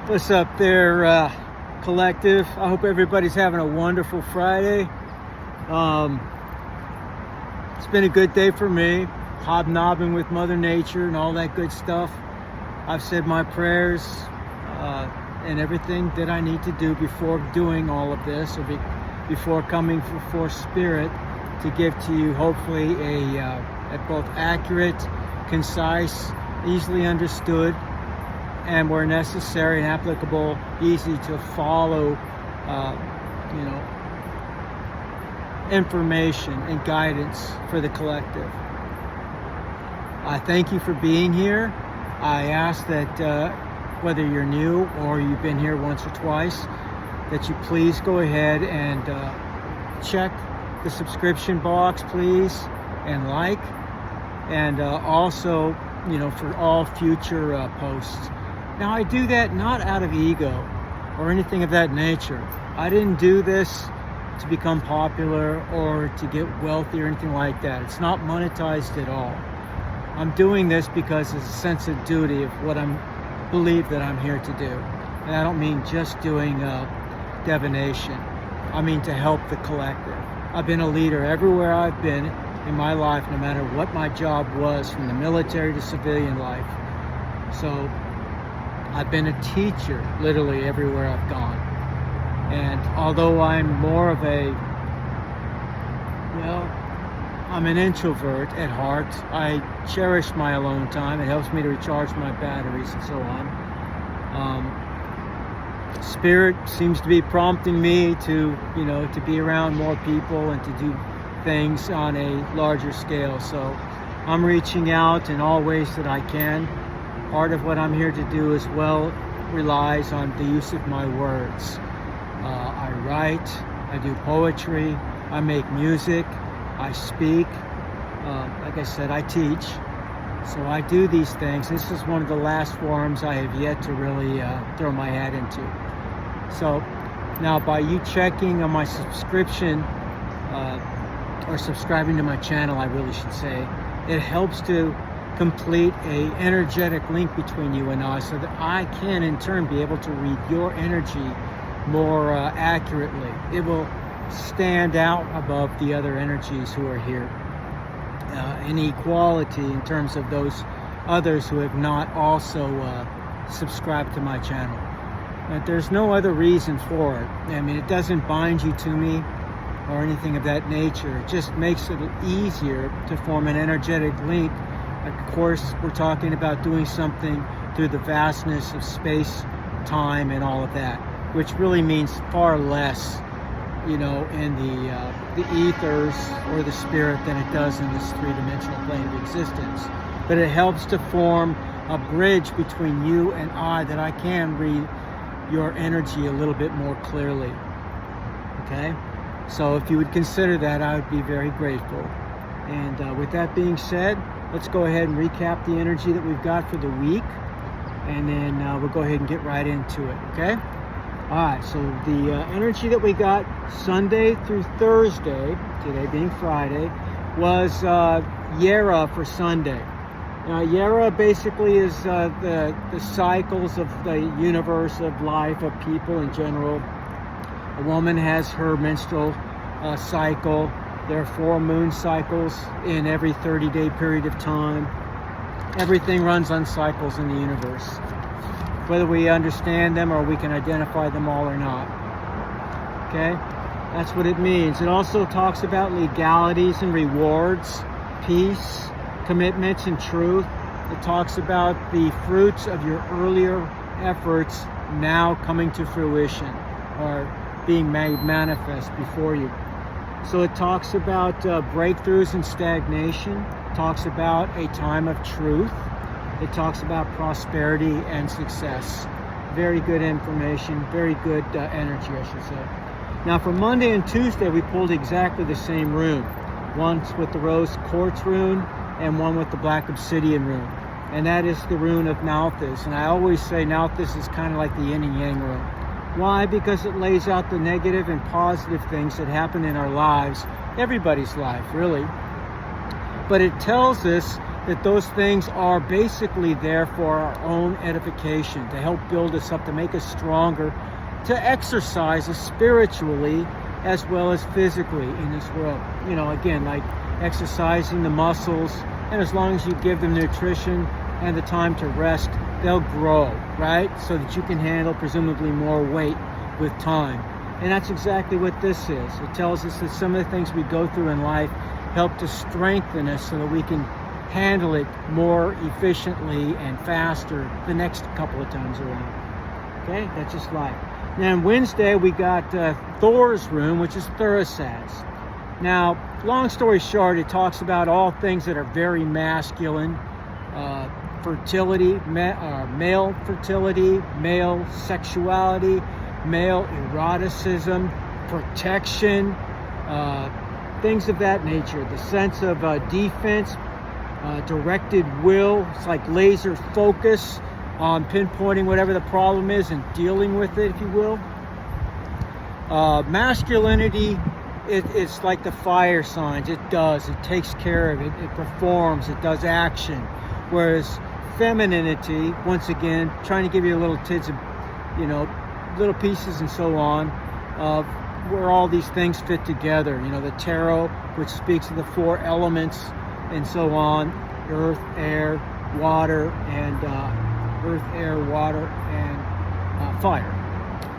What's up there, collective? I hope everybody's having a wonderful Friday. It's been a good day for me, hobnobbing with Mother Nature and all that good stuff. I've said my prayers and everything that I need to do before doing all of this, or before coming before Spirit to give to you hopefully a both accurate, concise, easily understood, and where necessary and applicable, easy to follow, information and guidance for the collective. I thank you for being here. I ask that whether you're new or you've been here once or twice, that you please go ahead and check the subscription box, please, and like, and also, for all future posts. Now, I do that not out of ego or anything of that nature. I didn't do this to become popular or to get wealthy or anything like that. It's not monetized at all. I'm doing this because it's a sense of duty of what I believe that I'm here to do. And I don't mean just doing divination. I mean to help the collective. I've been a leader everywhere I've been in my life, no matter what my job was, from the military to civilian life. So I've been a teacher literally everywhere I've gone. And although I'm more of I'm an introvert at heart, I cherish my alone time. It helps me to recharge my batteries and so on. Spirit seems to be prompting me to be around more people and to do things on a larger scale. So I'm reaching out in all ways that I can. Part of what I'm here to do as well relies on the use of my words. I write, I do poetry, I make music, I speak. Like I said, I teach. So I do these things. This is one of the last forums I have yet to really throw my hat into. So now, by you checking on my subscription, or subscribing to my channel, I really should say, it helps to complete a energetic link between you and I, so that I can in turn be able to read your energy more accurately. It will stand out above the other energies who are here in equality in terms of those others who have not also subscribed to my channel. But there's no other reason for it. I mean, it doesn't bind you to me or anything of that nature. It just makes it easier to form an energetic link. Of course, we're talking about doing something through the vastness of space, time, and all of that, which really means far less, in the ethers or the spirit than it does in this three-dimensional plane of existence. But it helps to form a bridge between you and I, that I can read your energy a little bit more clearly. Okay? So if you would consider that, I would be very grateful. And with that being said, let's go ahead and recap the energy that we've got for the week, and then we'll go ahead and get right into it, okay? All right, so the energy that we got Sunday through Thursday, today being Friday, was Yera for Sunday. Yera basically is the cycles of the universe, of life, of people in general. A woman has her menstrual cycle. There are 4 moon cycles in every 30-day period of time. Everything runs on cycles in the universe, whether we understand them or we can identify them all or not. Okay? That's what it means. It also talks about legalities and rewards, peace, commitments, and truth. It talks about the fruits of your earlier efforts now coming to fruition, or being made manifest before you. So it talks about breakthroughs and stagnation. It talks about a time of truth. It talks about prosperity and success. Very good information, very good energy, I should say. Now for Monday and Tuesday, we pulled exactly the same rune. One with the rose quartz rune and one with the black obsidian rune. And that is the rune of Malthus. And I always say Malthus is kind of like the yin and yang rune. Why? Because it lays out the negative and positive things that happen in our lives, everybody's life, really. But it tells us that those things are basically there for our own edification, to help build us up, to make us stronger, to exercise us spiritually as well as physically in this world. You know, again, like exercising the muscles, and as long as you give them nutrition and the time to rest, they'll grow, right? So that you can handle presumably more weight with time. And that's exactly what this is. It tells us that some of the things we go through in life help to strengthen us so that we can handle it more efficiently and faster the next couple of times around. Okay, that's just life. Now on Wednesday we got Thor's room, which is Thursday. Now, long story short, it talks about all things that are very masculine, fertility, male fertility, male sexuality, male eroticism, protection, things of that nature. The sense of defense, directed will. It's like laser focus on pinpointing whatever the problem is and dealing with it, if you will. Masculinity, it's like the fire signs. It takes care of it, it performs, it does action. Whereas femininity, once again, trying to give you a little tidbits of, you know, little pieces and so on, of where all these things fit together. You know, the tarot, which speaks of the 4 elements and so on: earth, air, water, and fire.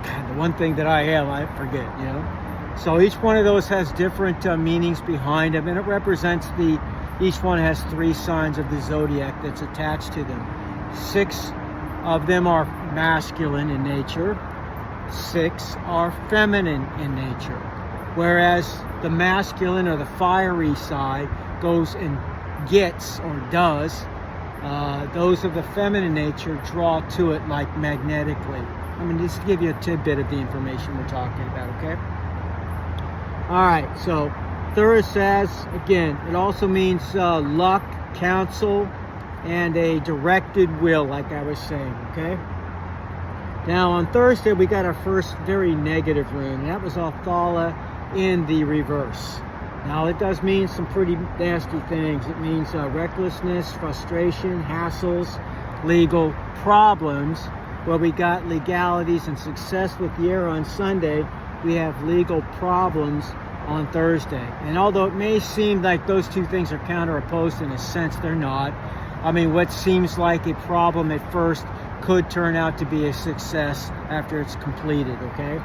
God, the one thing that I forget, you know. So each one of those has different meanings behind them, and it represents each one has 3 signs of the zodiac that's attached to them. 6 of them are masculine in nature. 6 are feminine in nature. Whereas the masculine, or the fiery side, goes and gets, or does, those of the feminine nature draw to it like magnetically. I mean, just to give you a tidbit of the information we're talking about, okay? All right, so Thursday, again, it also means luck, counsel, and a directed will, like I was saying, okay? Now, on Thursday, we got our first very negative rune, and that was Othala in the reverse. Now, it does mean some pretty nasty things. It means recklessness, frustration, hassles, legal problems. Well, we got legalities and success with the air on Sunday. We have legal problems on Thursday. And although it may seem like those two things are counteropposed, in a sense, they're not. I mean, what seems like a problem at first could turn out to be a success after it's completed, okay?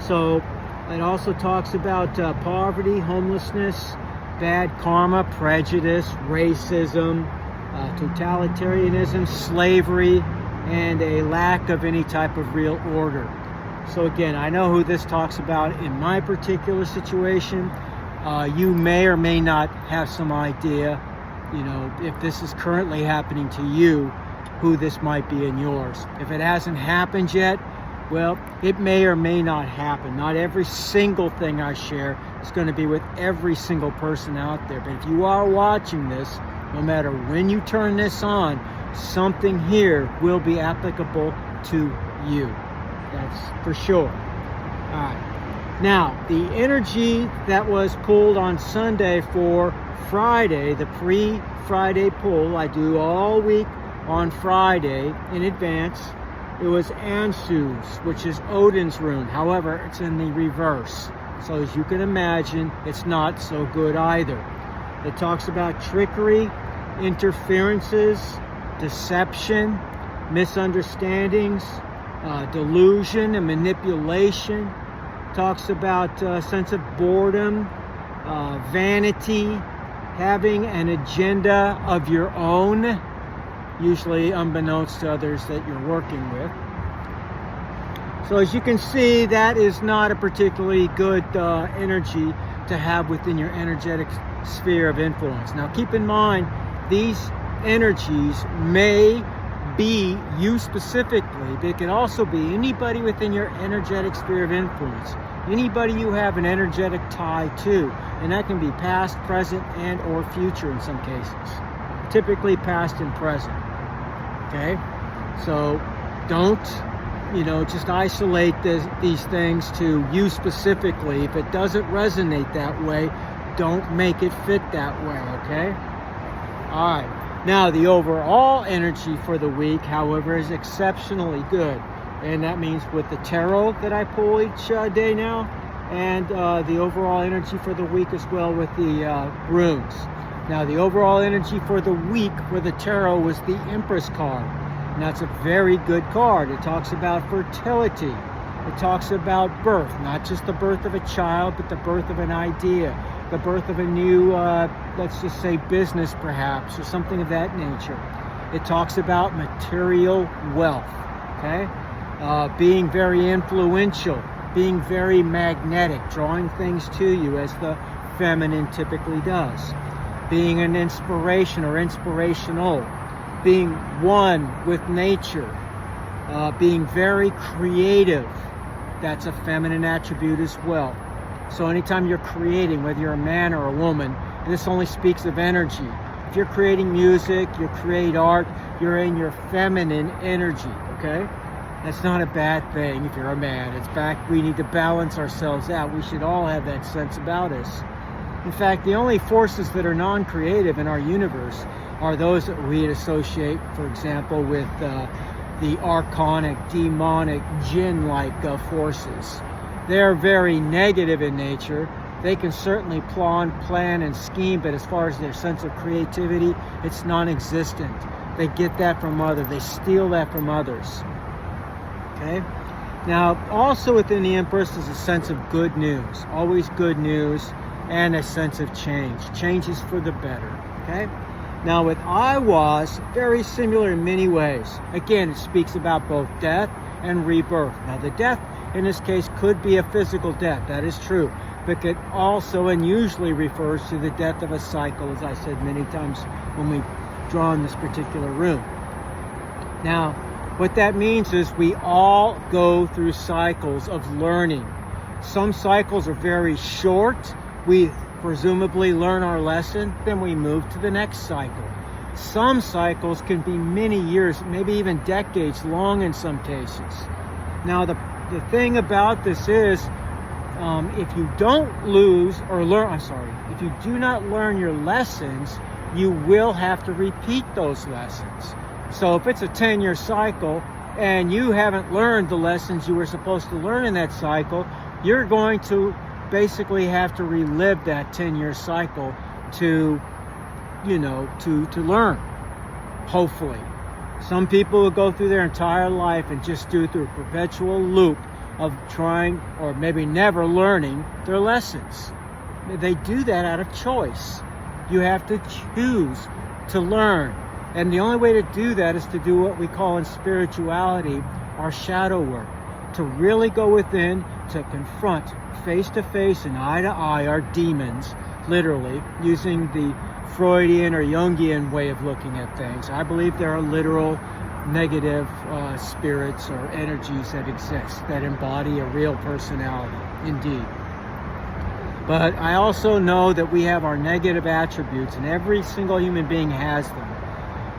So it also talks about poverty, homelessness, bad karma, prejudice, racism, totalitarianism, slavery, and a lack of any type of real order. So again, I know who this talks about in my particular situation. You may or may not have some idea, you know, if this is currently happening to you, who this might be in yours. If it hasn't happened yet, well, it may or may not happen. Not every single thing I share is going to be with every single person out there. But if you are watching this, no matter when you turn this on, something here will be applicable to you. That's for sure. All right. Now, the energy that was pulled on Sunday for Friday, the pre-Friday pull, I do all week on Friday in advance. It was Ansuz, which is Odin's rune. However, it's in the reverse. So as you can imagine, it's not so good either. It talks about trickery, interferences, deception, misunderstandings, delusion and manipulation. Talks about a sense of boredom, vanity, having an agenda of your own, usually unbeknownst to others that you're working with. So as you can see, that is not a particularly good energy to have within your energetic sphere of influence. Now keep in mind, these energies may be you specifically, but it can also be anybody within your energetic sphere of influence, anybody you have an energetic tie to, and that can be past, present, and or future in some cases, typically past and present. Okay, so don't, you know, just isolate these things to you specifically. If it doesn't resonate that way, don't make it fit that way, okay? All right. Now, the overall energy for the week, however, is exceptionally good. And that means with the tarot that I pull each day now, and the overall energy for the week as well with the runes. Now, the overall energy for the week for the tarot was the Empress card. And that's a very good card. It talks about fertility. It talks about birth, not just the birth of a child, but the birth of an idea, the birth of a new, let's just say business perhaps, or something of that nature. It talks about material wealth, okay? Being very influential, being very magnetic, drawing things to you as the feminine typically does. Being an inspiration or inspirational, being one with nature, being very creative. That's a feminine attribute as well. So anytime you're creating, whether you're a man or a woman, and this only speaks of energy. If you're creating music, you create art, you're in your feminine energy, okay? That's not a bad thing if you're a man. It's fact, we need to balance ourselves out. We should all have that sense about us. In fact, the only forces that are non-creative in our universe are those that we associate, for example, with the archonic, demonic, jinn-like forces. They're very negative in nature. They can certainly plan and scheme, but as far as their sense of creativity, it's non-existent. They get that from others. They steal that from others. Okay? Now, also within the Empress is a sense of good news. Always good news, and a sense of change. Change is for the better. Okay? Now, with Aiwa's, very similar in many ways. Again, it speaks about both death and rebirth. Now, the death in this case could be a physical death. That is true. But it also and usually refers to the death of a cycle, as I said many times when we draw in this particular room. Now, what that means is we all go through cycles of learning. Some cycles are very short. We presumably learn our lesson, then we move to the next cycle. Some cycles can be many years, maybe even decades long in some cases. Now, the thing about this is, if you don't lose or learn, if you do not learn your lessons, you will have to repeat those lessons. So if it's a 10-year cycle and you haven't learned the lessons you were supposed to learn in that cycle, you're going to basically have to relive that 10-year cycle to learn, hopefully. Some people will go through their entire life and just do through a perpetual loop of trying or maybe never learning their lessons. They do that out of choice. You have to choose to learn. And the only way to do that is to do what we call in spirituality our shadow work. To really go within, to confront face to face and eye to eye our demons, literally, using the Freudian or Jungian way of looking at things. I believe there are literal negative spirits or energies that exist that embody a real personality, indeed. But I also know that we have our negative attributes, and every single human being has them.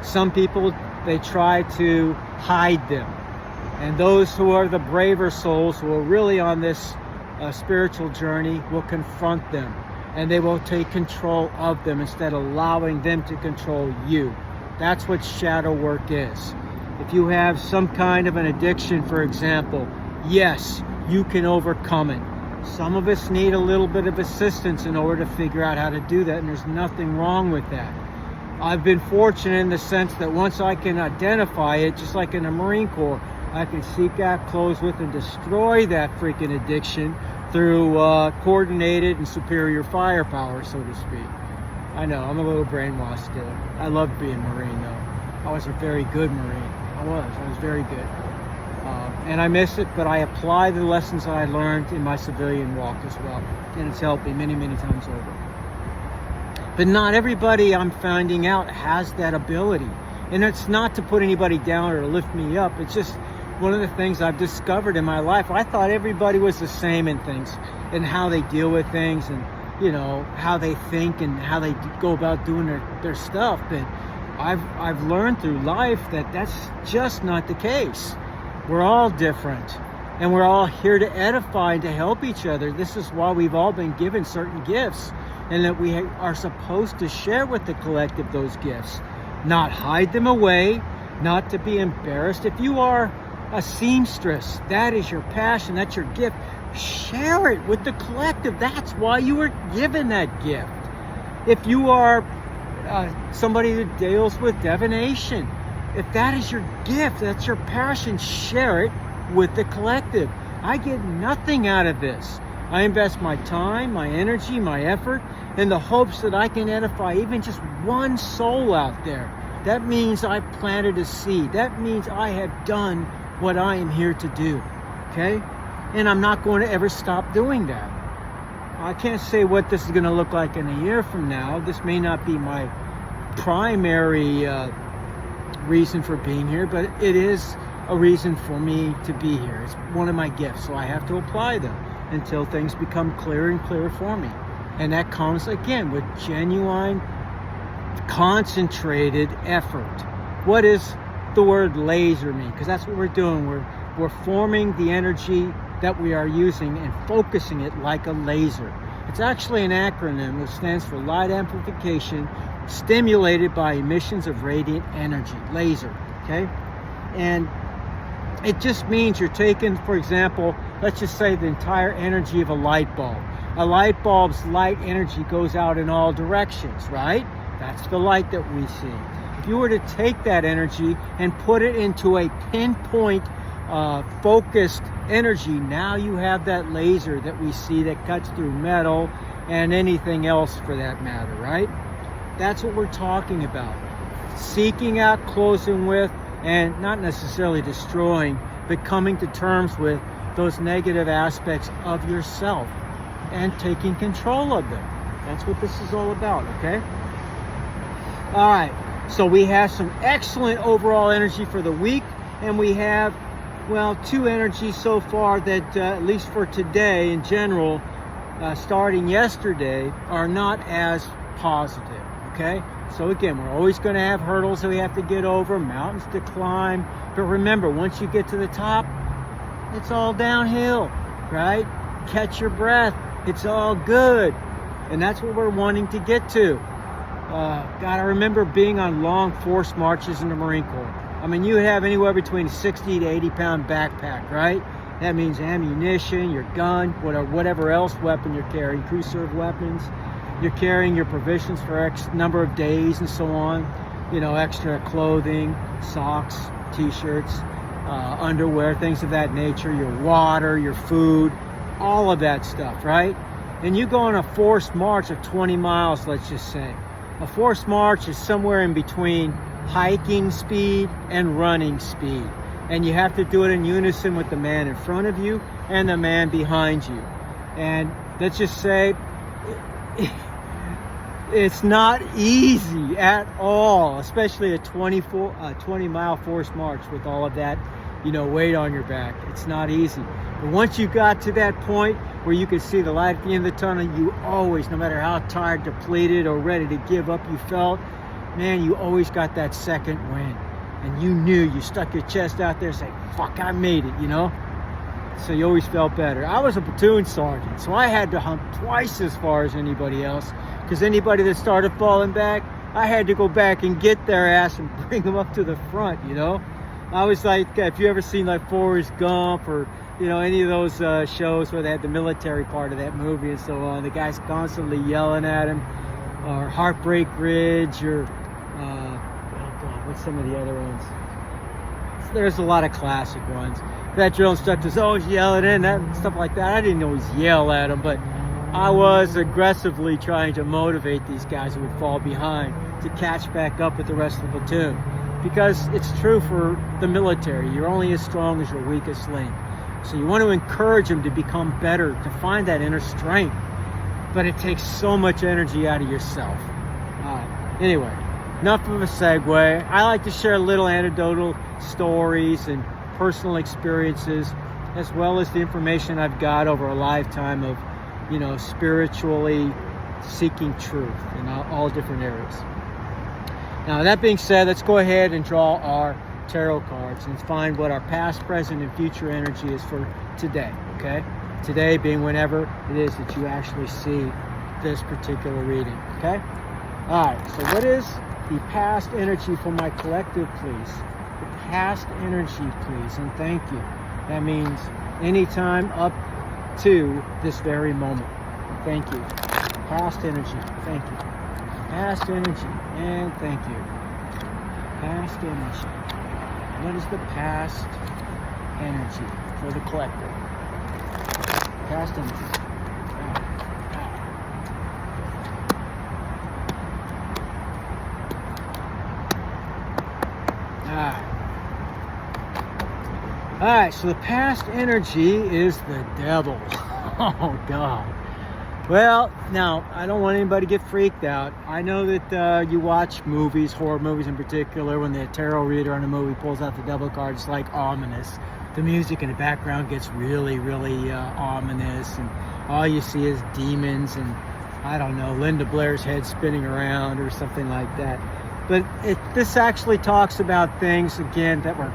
Some people, they try to hide them. And those who are the braver souls, who are really on this spiritual journey, will confront them. And they will take control of them instead of allowing them to control you. That's what shadow work is. If you have some kind of an addiction, for example, yes, you can overcome it. Some of us need a little bit of assistance in order to figure out how to do that, and there's nothing wrong with that. I've been fortunate in the sense that once I can identify it, just like in the Marine Corps, I can seek out, close with, and destroy that freaking addiction through coordinated and superior firepower, so to speak. I know, I'm a little brainwashed still. I love being Marine, though. I was a very good Marine. I was very good. And I miss it, but I apply the lessons that I learned in my civilian walk as well. And it's helped me many, many times over. But not everybody, I'm finding out, has that ability. And it's not to put anybody down or to lift me up. It's just one of the things I've discovered in my life. I thought everybody was the same in things, and how they deal with things, and how they think and how they go about doing their stuff. But I've learned through life that that's just not the case. We're all different, and we're all here to edify and to help each other. This is why we've all been given certain gifts, and that we are supposed to share with the collective those gifts. not hide them away, not to be embarrassed. If you are a seamstress, that is your passion, that's your gift, share it with the collective. That's why you were given that gift. If you are somebody that deals with divination, if that is your gift, that's your passion, share it with the collective. I get nothing out of this. I invest my time, my energy, my effort in the hopes that I can edify even just one soul out there. That means I planted a seed. That means I have done what I am here to do, okay? And I'm not going to ever stop doing that. I can't say what this is going to look like in a year from now. This may not be my primary reason for being here, but it is a reason for me to be here. It's one of my gifts, so I have to apply them until things become clearer and clearer for me. And that comes, again, with genuine, concentrated effort. What does the word laser mean? Because that's what we're doing. We're forming the energy that we are using and focusing it like a laser. It's actually an acronym that stands for light amplification stimulated by emissions of radiant energy, laser, okay? And it just means you're taking, for example, let's just say the entire energy of a light bulb. A light bulb's light energy goes out in all directions, right? That's the light that we see. If you were to take that energy and put it into a pinpoint focused energy, now you have that laser that we see that cuts through metal and anything else for that matter, right? That's what we're talking about. Seeking out, closing with, and not necessarily destroying, but coming to terms with those negative aspects of yourself and taking control of them. That's what this is all about, okay? All right, so we have some excellent overall energy for the week, and we have, well, two energies so far that, at least for today in general, starting yesterday, are not as positive, okay? So again, we're always going to have hurdles that we have to get over, mountains to climb. But remember, once you get to the top, it's all downhill, right? Catch your breath. It's all good. And that's what we're wanting to get to. Gotta remember being on long forced marches in the Marine Corps. I mean, you have anywhere between a 60 to 80 pound backpack, right? That means ammunition, your gun, whatever else weapon you're carrying, crew serve weapons. You're carrying your provisions for X number of days and so on. You know, extra clothing, socks, t-shirts, underwear, things of that nature, your water, your food, all of that stuff, right? And you go on a forced march of 20 miles, let's just say. A forced march is somewhere in between hiking speed and running speed. And you have to do it in unison with the man in front of you and the man behind you. And let's just say, it's not easy at all, especially a 20-mile forced march with all of that, you know, weight on your back. It's not easy. But once you got to that point where you could see the light at the end of the tunnel, you always, no matter how tired, depleted, or ready to give up you felt, man, you always got that second win. And you knew, you stuck your chest out there saying, fuck, I made it, you know? So you always felt better. I was a platoon sergeant, so I had to hump twice as far as anybody else. Because anybody that started falling back, I had to go back and get their ass and bring them up to the front, you know? I was like, if you ever seen like Forrest Gump or, you know, any of those shows where they had the military part of that movie and so on, the guy's constantly yelling at him, or Heartbreak Ridge, or, what's some of the other ones? There's a lot of classic ones. That drill instructor's always yelling in, that stuff like that. I didn't always yell at him, but I was aggressively trying to motivate these guys who would fall behind to catch back up with the rest of the platoon. Because it's true for the military. You're only as strong as your weakest link. So you want to encourage them to become better, to find that inner strength. But it takes so much energy out of yourself. Anyway, enough of a segue. I like to share little anecdotal stories and personal experiences, as well as the information I've got over a lifetime of, you know, spiritually seeking truth in all different areas. Now, that being said, let's go ahead and draw our tarot cards and find what our past, present, and future energy is for today, okay? Today being whenever it is that you actually see this particular reading, okay? All right, so what is the past energy for my collective, please? The past energy, please, and thank you. That means anytime up to this very moment. Thank you. Past energy, thank you. Past energy, and thank you. Past energy. What is the past energy for the collective? Past energy. All right, so the past energy is the devil. Oh, God. Well, now, I don't want anybody to get freaked out. I know that you watch movies, horror movies in particular, when the tarot reader on a movie pulls out the devil card, it's like ominous. The music in the background gets really, really ominous, and all you see is demons and, I don't know, Linda Blair's head spinning around or something like that. But this actually talks about things, again, that were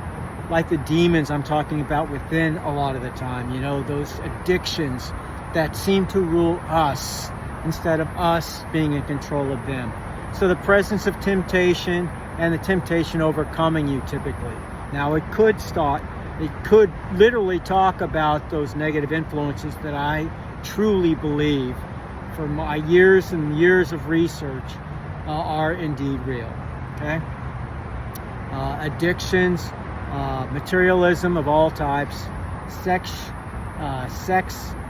like the demons I'm talking about within a lot of the time. You know, those addictions that seem to rule us instead of us being in control of them. So the presence of temptation and the temptation overcoming you typically. Now it could literally talk about those negative influences that I truly believe from my years and years of research are indeed real. Okay? Addictions, materialism of all types, sex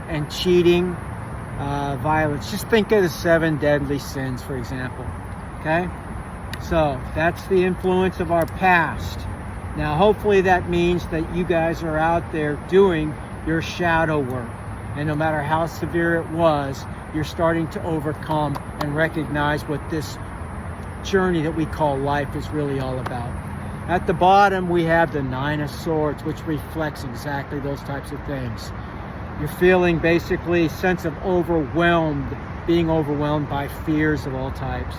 and cheating, violence. Just think of the 7 deadly sins, for example. Okay? So that's the influence of our past. Now, hopefully that means that you guys are out there doing your shadow work. And no matter how severe it was, you're starting to overcome and recognize what this journey that we call life is really all about. At the bottom, we have the 9 of Swords, which reflects exactly those types of things. You're feeling basically a sense of being overwhelmed by fears of all types,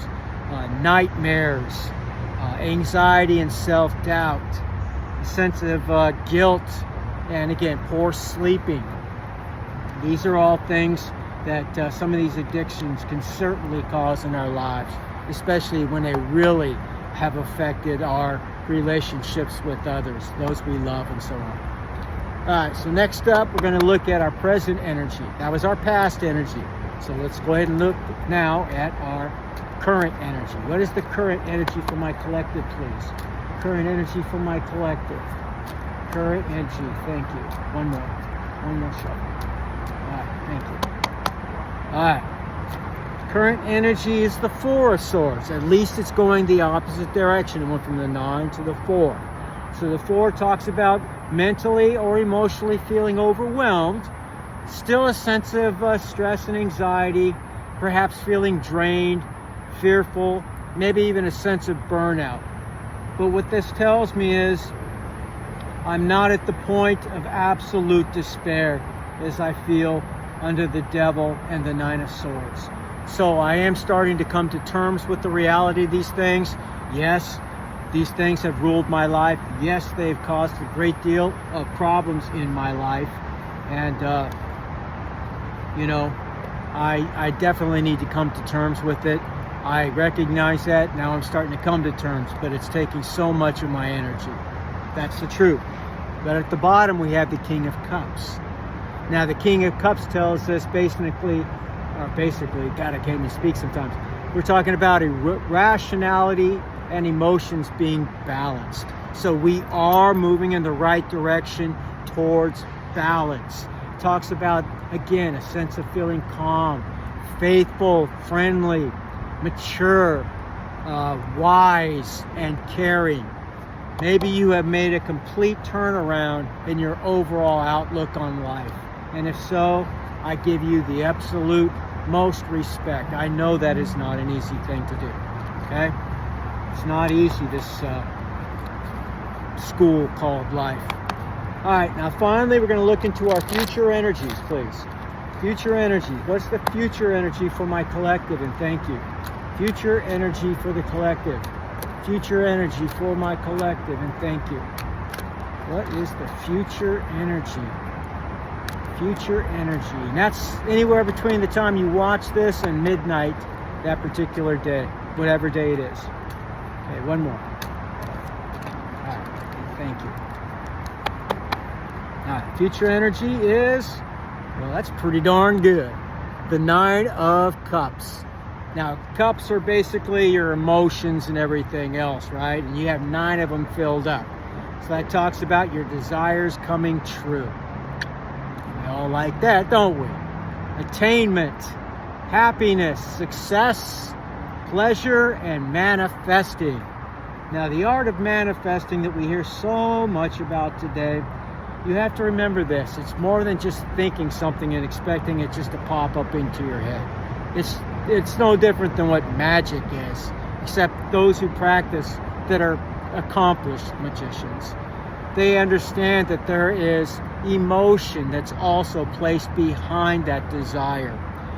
nightmares, anxiety and self-doubt, a sense of guilt, and again, poor sleeping. These are all things that some of these addictions can certainly cause in our lives, especially when they really have affected our relationships with others, those we love, and so on. All right, so next up, we're going to look at our present energy. That was our past energy. So let's go ahead and look now at our current energy. What is the current energy for my collective, please? Current energy for my collective. Current energy, thank you. One more shuffle. All right, thank you. All right. Current energy is the 4 of Swords. At least it's going the opposite direction. It went from the 9 to the 4. So the 4 talks about mentally or emotionally feeling overwhelmed, still a sense of stress and anxiety, perhaps feeling drained, fearful, maybe even a sense of burnout. But what this tells me is I'm not at the point of absolute despair as I feel under the devil and the 9 of Swords. So I am starting to come to terms with the reality of these things. Yes, these things have ruled my life. Yes, they've caused a great deal of problems in my life. And, I definitely need to come to terms with it. I recognize that. Now I'm starting to come to terms, but it's taking so much of my energy. That's the truth. But at the bottom, we have the King of Cups. Now, the King of Cups tells us basically, God, I can't even speak sometimes. We're talking about rationality and emotions being balanced. So we are moving in the right direction towards balance. It talks about, again, a sense of feeling calm, faithful, friendly, mature, wise, and caring. Maybe you have made a complete turnaround in your overall outlook on life. And if so, I give you the absolute most respect. I know that is not an easy thing to do. Okay? It's not easy, this school called life. All right, now finally we're going to look into our future energies, please. Future energy. What's the future energy for my collective? And thank you. Future energy for the collective. Future energy for my collective, and thank you. What is the future energy? Future energy. And that's anywhere between the time you watch this and midnight that particular day. whatever day it is. Okay, one more. All right, thank you. All right, future energy is, well, that's pretty darn good. The Nine of Cups. Now, cups are basically your emotions and everything else, right? And you have 9 of them filled up. So that talks about your desires coming true. We all like that, don't we? Attainment, happiness, success, pleasure, and manifesting. Now, the art of manifesting that we hear so much about today, you have to remember this. It's more than just thinking something and expecting it just to pop up into your head. It's no different than what magic is, except those who practice that are accomplished magicians. They understand that there is emotion that's also placed behind that desire,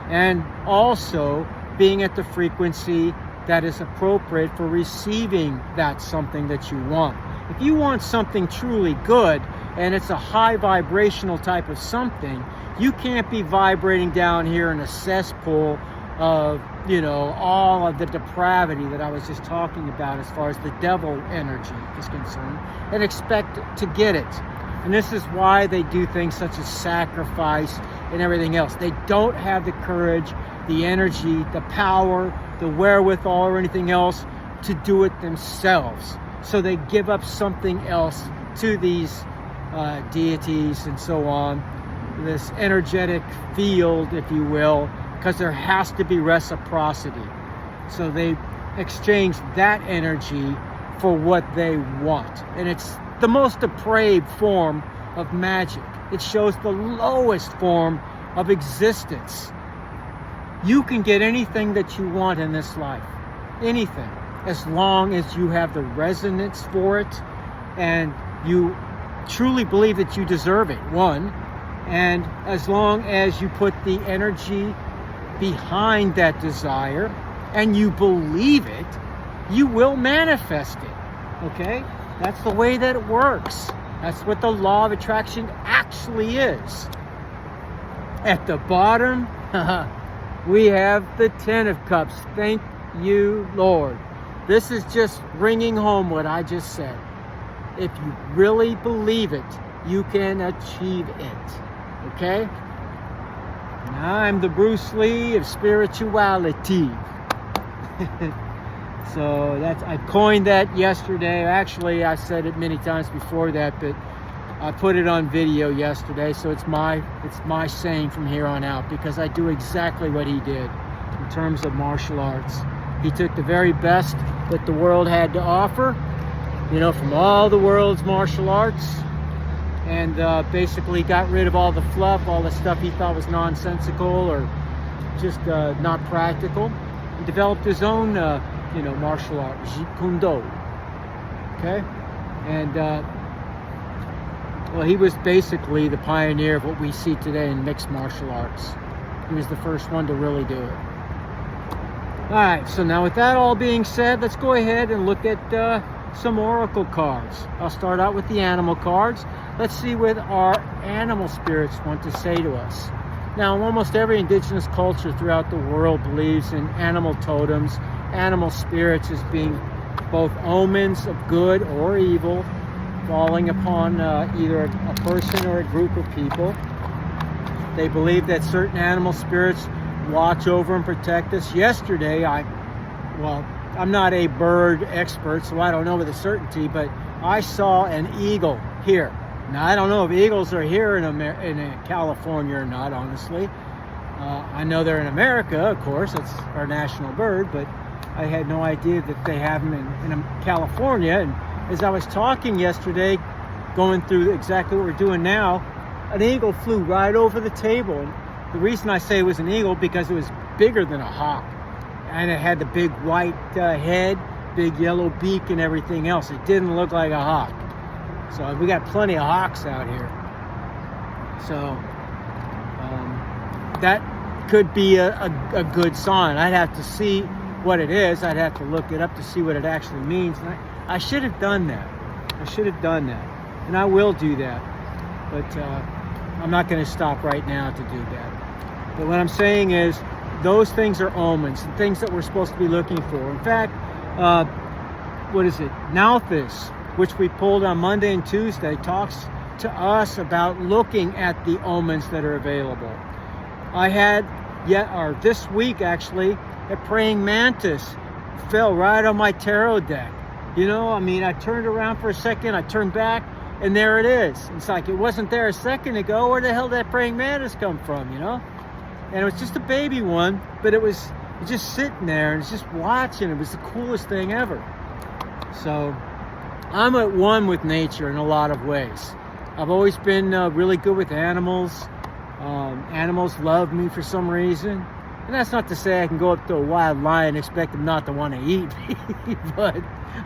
and also being at the frequency that is appropriate for receiving that something that you want. If you want something truly good and it's a high vibrational type of something, you can't be vibrating down here in a cesspool of, all of the depravity that I was just talking about as far as the devil energy is concerned, and expect to get it. And this is why they do things such as sacrifice and everything else. They don't have the courage, the energy, the power, the wherewithal, or anything else to do it themselves. So they give up something else to these deities and so on, this energetic field, if you will, because there has to be reciprocity. So they exchange that energy for what they want. And it's the most depraved form of magic. It shows the lowest form of existence. You can get anything that you want in this life. Anything. As long as you have the resonance for it and you truly believe that you deserve it, one. And as long as you put the energy behind that desire and you believe it, you will manifest it. Okay? That's the way that it works. That's what the law of attraction actually is. At the bottom, we have the 10 of Cups. Thank you, Lord. This is just bringing home what I just said. If you really believe it, you can achieve it. Okay? I'm the Bruce Lee of spirituality. So I coined that yesterday. Actually, I said it many times before that, but I put it on video yesterday. So it's my saying from here on out, because I do exactly what he did in terms of martial arts. He took the very best that the world had to offer, from all the world's martial arts, and basically got rid of all the fluff, all the stuff he thought was nonsensical or just not practical. He developed his own, martial art, Jeet Kune Do. Okay? And, he was basically the pioneer of what we see today in mixed martial arts. He was the first one to really do it. All right, so now with that all being said, let's go ahead and look at some oracle cards. I'll start out with the animal cards. Let's see what our animal spirits want to say to us. Now, almost every indigenous culture throughout the world believes in animal totems, animal spirits as being both omens of good or evil, falling upon either a person or a group of people. They believe that certain animal spirits watch over and protect us. Yesterday, I'm not a bird expert, so I don't know with a certainty, but I saw an eagle here. Now, I don't know if eagles are here in California or not, honestly. I know they're in America, of course. It's our national bird, but I had no idea that they have them in California. And as I was talking yesterday, going through exactly what we're doing now, an eagle flew right over the table. And the reason I say it was an eagle, because it was bigger than a hawk. And it had the big white head, big yellow beak, and everything else. It didn't look like a hawk. So we got plenty of hawks out here. So that could be a good sign. I'd have to see what it is. I'd have to look it up to see what it actually means. And I should have done that. And I will do that. But I'm not going to stop right now to do that. But what I'm saying is, those things are omens, the things that we're supposed to be looking for. In fact, what is it? Nalthus, which we pulled on Monday and Tuesday, talks to us about looking at the omens that are available. I had this week actually, a praying mantis fell right on my tarot deck. You know, I mean, I turned around for a second, I turned back, and there it is. It's like, it wasn't there a second ago. Where the hell did that praying mantis come from, you know? And it was just a baby one, but it was just sitting there and just watching. It was the coolest thing ever. So I'm at one with nature in a lot of ways. I've always been really good with animals. Animals love me for some reason. And that's not to say I can go up to a wild lion and expect him not to want to eat me, but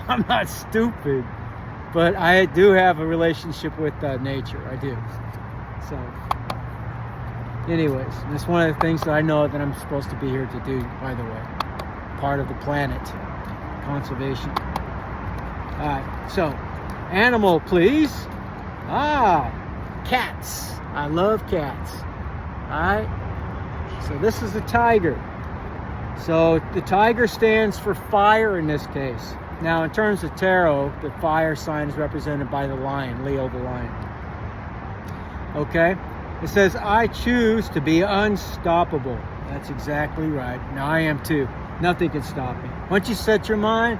I'm not stupid. But I do have a relationship with nature, I do. So, anyways, that's one of the things that I know that I'm supposed to be here to do, by the way. Part of the planet, conservation. All right, so, animal, please. Cats. I love cats. All right. So this is a tiger. So the tiger stands for fire in this case. Now in terms of tarot, the fire sign is represented by the lion, Leo the lion. Okay? It says, I choose to be unstoppable. That's exactly right. Now I am too. Nothing can stop me. Once you set your mind,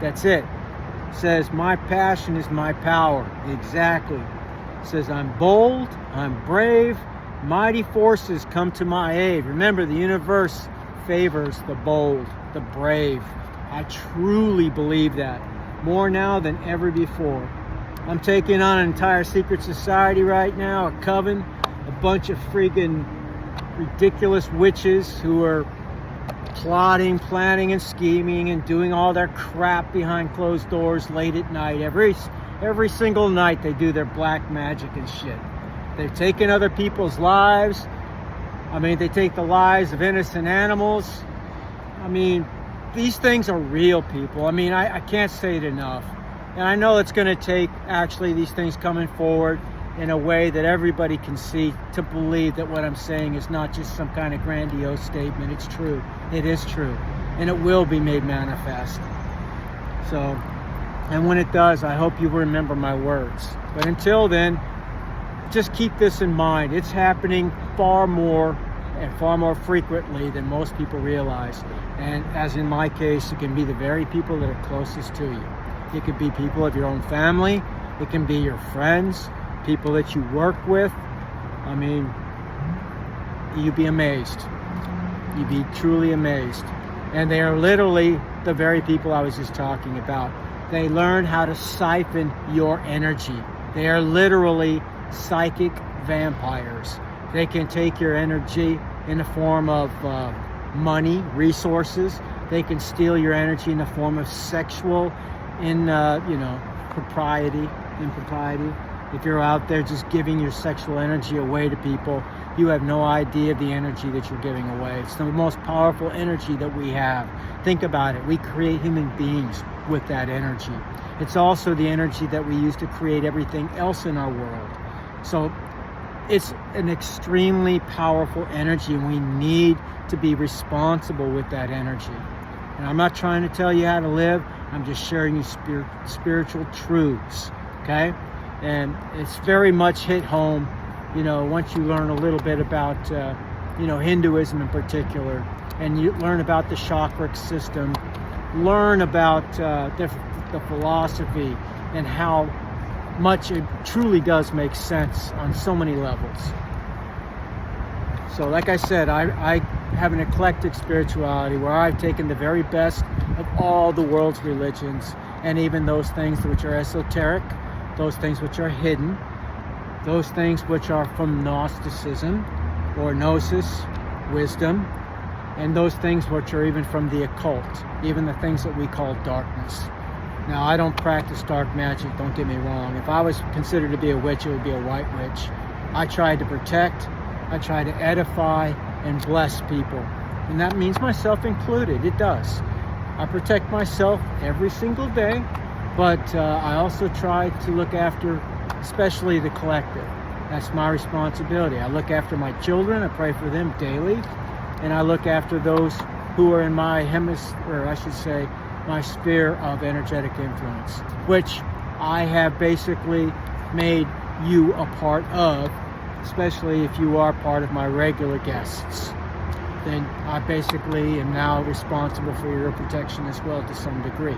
that's it. It says, my passion is my power. Exactly. It says, I'm bold, I'm brave, mighty forces come to my aid. Remember, the universe favors the bold, the brave. I truly believe that, more now than ever before. I'm taking on an entire secret society right now, a coven, a bunch of freaking ridiculous witches who are plotting, planning, and scheming and doing all their crap behind closed doors late at night. Every single night they do their black magic and shit. They've taken other people's lives. I mean, they take the lives of innocent animals. I mean, these things are real, people. I mean, I can't say it enough. And I know it's going to take actually these things coming forward in a way that everybody can see to believe that what I'm saying is not just some kind of grandiose statement. It's true. It is true. And it will be made manifest. So, and when it does, I hope you remember my words. But until then, just keep this in mind. It's happening far more and far more frequently than most people realize. And as in my case, it can be the very people that are closest to you. It could be people of your own family. It can be your friends, people that you work with. I mean, you'd be amazed. You'd be truly amazed. And they are literally the very people I was just talking about. They learn how to siphon your energy. They are literally psychic vampires. They can take your energy in the form of money, resources. They can steal your energy in the form of sexual impropriety. If you're out there just giving your sexual energy away to people, you have no idea the energy that you're giving away. It's the most powerful energy that we have. Think about it. We create human beings with that energy. It's also the energy that we use to create everything else in our world. So it's an extremely powerful energy, and we need to be responsible with that energy. And I'm not trying to tell you how to live. I'm just sharing you spiritual truths, okay? And it's very much hit home, once you learn a little bit about, Hinduism in particular, and you learn about the chakra system, learn about the philosophy and how much it truly does make sense on so many levels. So like I said, I have an eclectic spirituality where I've taken the very best of all the world's religions, and even those things which are esoteric, those things which are hidden, those things which are from Gnosticism or Gnosis, wisdom, and those things which are even from the occult, even the things that we call darkness. Now, I don't practice dark magic, don't get me wrong. If I was considered to be a witch, it would be a white witch. I try to protect, I try to edify, and bless people. And that means myself included, it does. I protect myself every single day, but I also try to look after, especially the collective. That's my responsibility. I look after my children, I pray for them daily. and I look after those who are in my hemisphere, or I should say, my sphere of energetic influence, which I have basically made you a part of, especially if you are part of my regular guests. Then I basically am now responsible for your protection as well to some degree.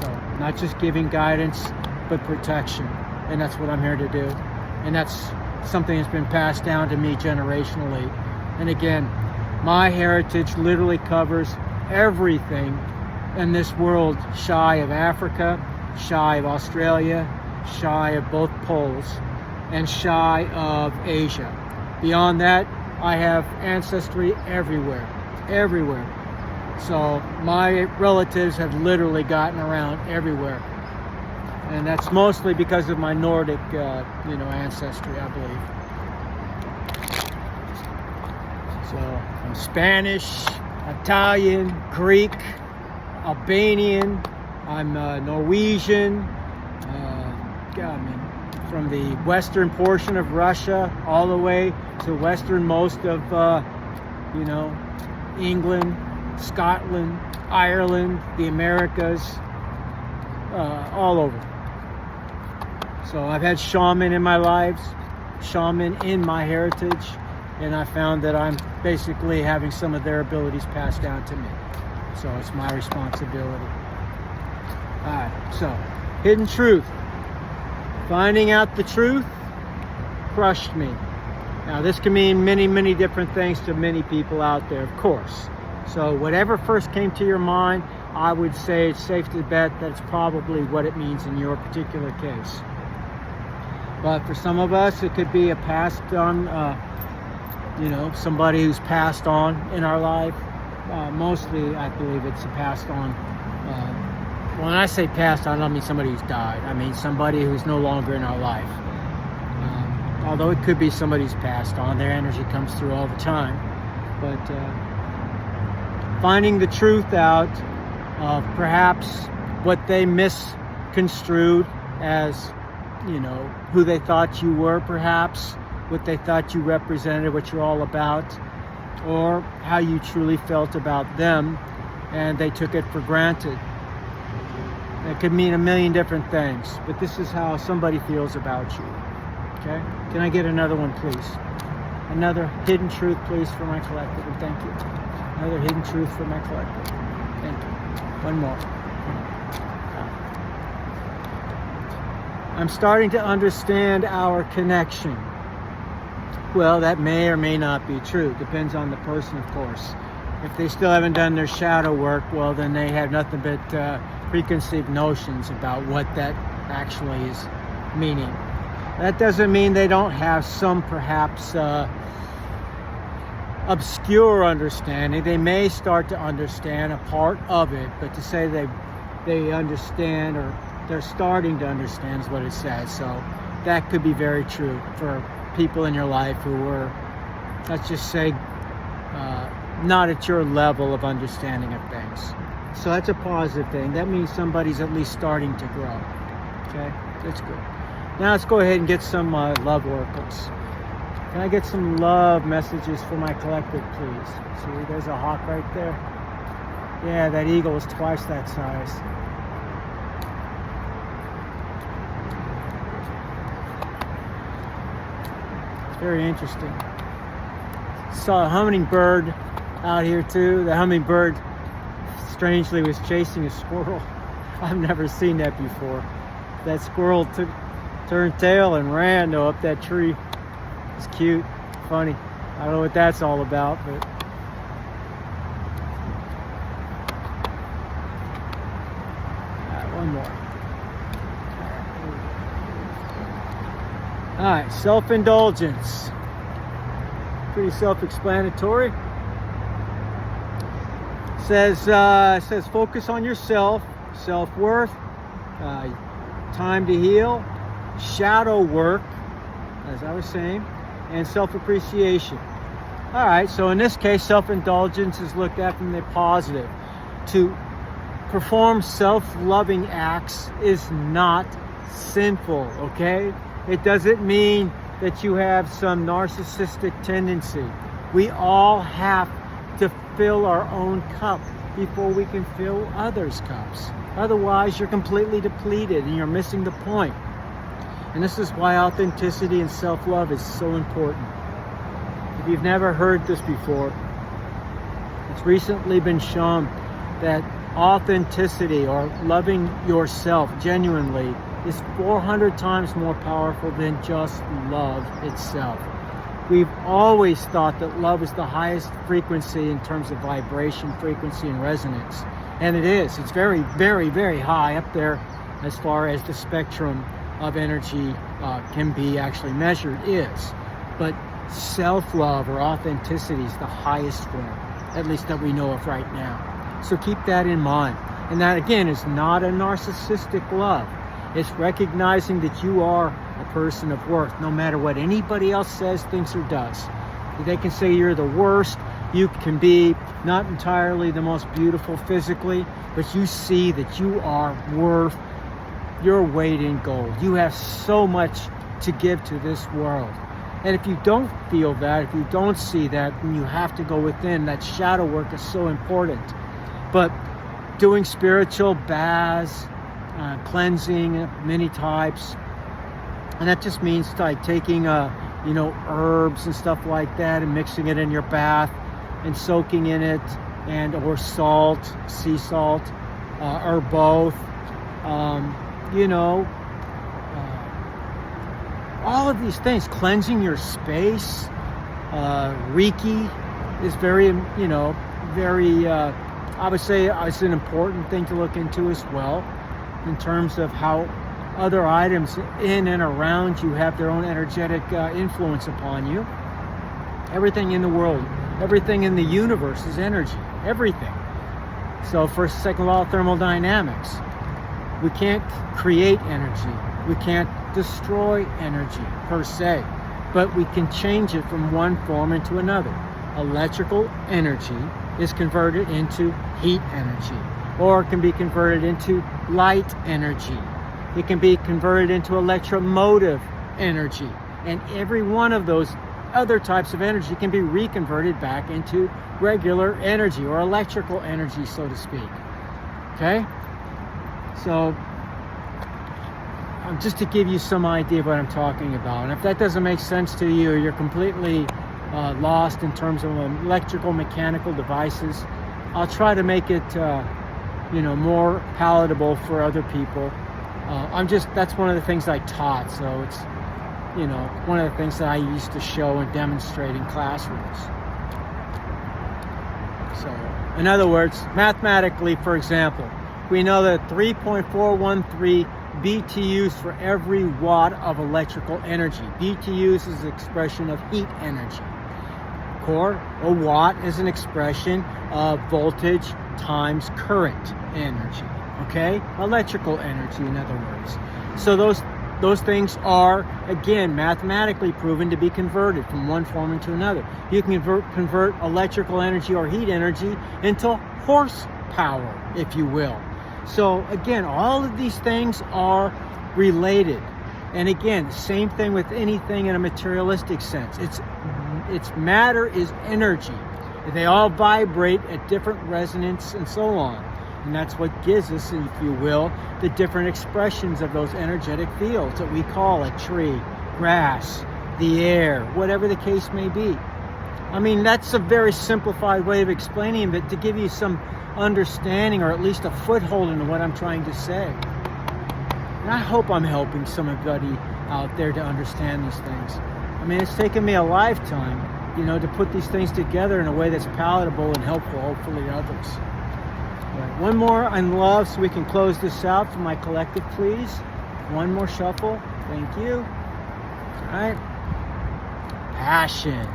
So not just giving guidance, but protection. And that's what I'm here to do. And that's something that's been passed down to me generationally. And again, my heritage literally covers everything in this world, shy of Africa, shy of Australia, shy of both poles, and shy of Asia. Beyond that, I have ancestry everywhere. So my relatives have literally gotten around everywhere. And that's mostly because of my Nordic, ancestry, I believe. So I'm Spanish, Italian, Greek, Albanian, I'm Norwegian, from the western portion of Russia all the way to westernmost of, England, Scotland, Ireland, the Americas, all over. So I've had shaman in my lives, shaman in my heritage, and I found that I'm basically having some of their abilities passed down to me. So it's my responsibility. All right, so hidden truth. Finding out the truth crushed me. Now this can mean many different things to many people out there, of course. So whatever first came to your mind, I would say it's safe to bet that's probably what it means in your particular case. But for some of us, it could be a passed on, somebody who's passed on in our life. Mostly, I believe it's a passed on. When I say passed on, I don't mean somebody who's died. I mean somebody who's no longer in our life. Although it could be somebody who's passed on. Their energy comes through all the time. But finding the truth out of perhaps what they misconstrued as, who they thought you were, perhaps, what they thought you represented, what you're all about, or how you truly felt about them, and they took it for granted. It could mean a million different things, but this is how somebody feels about you. Okay? Can I get another one, please? Another hidden truth, please, for my collective, and thank you. Another hidden truth for my collective. Thank you. One more. I'm starting to understand our connection. Well, that may or may not be true. Depends on the person, of course. If they still haven't done their shadow work, well, then they have nothing but preconceived notions about what that actually is meaning. That doesn't mean they don't have some perhaps obscure understanding. They may start to understand a part of it, but to say they understand or they're starting to understand is what it says. So that could be very true for people in your life who were, let's just say, not at your level of understanding of things. So that's a positive thing. That means somebody's at least starting to grow. Okay, that's good. Now let's go ahead and get some love oracles. Can I get some love messages for my collective, please? See, there's a hawk right there. Yeah, that eagle is twice that size. It's very interesting. Saw a hummingbird out here too. The hummingbird strangely was chasing a squirrel. I've never seen that before. That squirrel turned tail and ran up that tree. It's cute, funny. I don't know what that's all about, but one more. All right, self-indulgence. Pretty self-explanatory. Says focus on yourself, self-worth, time to heal, shadow work, as I was saying, and self-appreciation. All right, so in this case, self-indulgence is looked at from the positive. To perform self-loving acts is not sinful, okay? It doesn't mean that you have some narcissistic tendency. We all have to fill our own cup before we can fill others' cups. Otherwise, you're completely depleted and you're missing the point. And this is why authenticity and self-love is so important. If you've never heard this before, it's recently been shown that authenticity, or loving yourself genuinely, is 400 times more powerful than just love itself. We've always thought that love is the highest frequency in terms of vibration, frequency, and resonance. And it is. It's very, very, very high up there as far as the spectrum of energy can be actually measured is. But self-love or authenticity is the highest form, at least that we know of right now. So keep that in mind. And that, again, is not a narcissistic love. It's recognizing that you are a person of worth, no matter what anybody else says, thinks, or does. They can say you're the worst. You can be not entirely the most beautiful physically, but you see that you are worth your weight in gold. You have so much to give to this world. And if you don't feel that, if you don't see that, then you have to go within. That shadow work is so important. But doing spiritual baths, cleansing of many types, and that just means like taking herbs and stuff like that and mixing it in your bath and soaking in it, and or salt, sea salt, or both. All of these things, cleansing your space. Reiki is very, I would say it's an important thing to look into as well, in terms of how other items in and around you have their own energetic influence upon you. Everything in the world, everything in the universe is energy, everything. So for second law of thermodynamics, we can't create energy. We can't destroy energy per se, but we can change it from one form into another. Electrical energy is converted into heat energy, or it can be converted into light energy. It can be converted into electromotive energy. And every one of those other types of energy can be reconverted back into regular energy, or electrical energy, so to speak. Okay? So, just to give you some idea of what I'm talking about. And if that doesn't make sense to you, or you're completely lost in terms of electrical, mechanical devices, I'll try to make it, more palatable for other people. That's one of the things I taught. So it's, one of the things that I used to show and demonstrate in classrooms. So, in other words, mathematically, for example, we know that 3.413 BTUs for every watt of electrical energy. BTUs is an expression of heat energy. Core, or watt, is an expression of voltage times current energy. Okay? Electrical energy, in other words. So those things are, again, mathematically proven to be converted from one form into another. You can convert electrical energy or heat energy into horsepower, if you will. So again, all of these things are related. And again, same thing with anything in a materialistic sense. It's matter is energy. They all vibrate at different resonance and so on. And that's what gives us, if you will, the different expressions of those energetic fields that we call a tree, grass, the air, whatever the case may be. I mean, that's a very simplified way of explaining it, to give you some understanding, or at least a foothold into what I'm trying to say. And I hope I'm helping somebody out there to understand these things. I mean, it's taken me a lifetime, to put these things together in a way that's palatable and helpful, hopefully, to others. Right, one more on love so we can close this out for my collective, please. One more shuffle. Thank you. All right. Passion.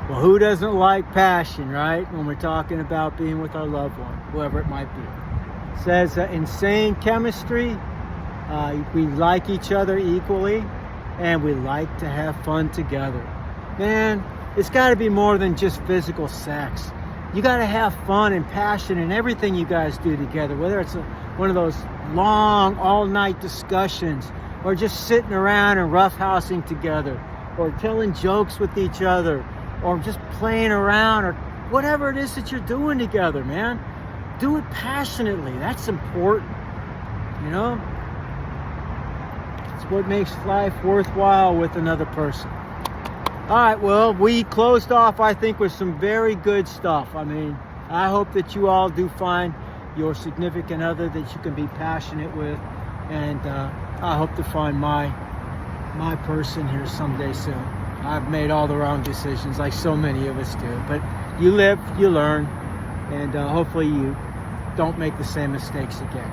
Well, who doesn't like passion, right? When we're talking about being with our loved one, whoever it might be. It says insane chemistry. We like each other equally, and we like to have fun together. Man, it's got to be more than just physical sex. You got to have fun and passion in everything you guys do together, whether it's one of those long, all-night discussions, or just sitting around and roughhousing together, or telling jokes with each other, or just playing around, or whatever it is that you're doing together, man. Do it passionately. That's important, you know? It's what makes life worthwhile with another person. All right, well, we closed off, I think, with some very good stuff. I mean, I hope that you all do find your significant other that you can be passionate with, and I hope to find my person here someday soon. I've made all the wrong decisions, like so many of us do, but you live, you learn, and hopefully you don't make the same mistakes again.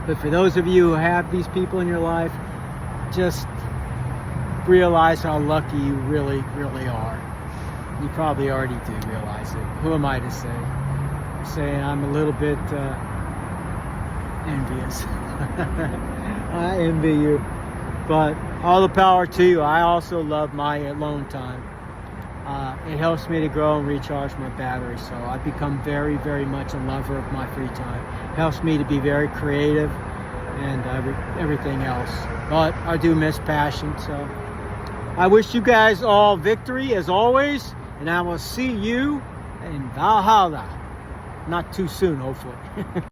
But for those of you who have these people in your life, just realize how lucky you really, really are. You probably already do realize it. Who am I to say? I'm saying I'm a little bit envious. I envy you. But all the power to you. I also love my alone time. It helps me to grow and recharge my battery. So I've become very, very much a lover of my free time. It helps me to be very creative and everything else. But I do miss passion. So I wish you guys all victory as always. And I will see you in Valhalla. Not too soon, hopefully.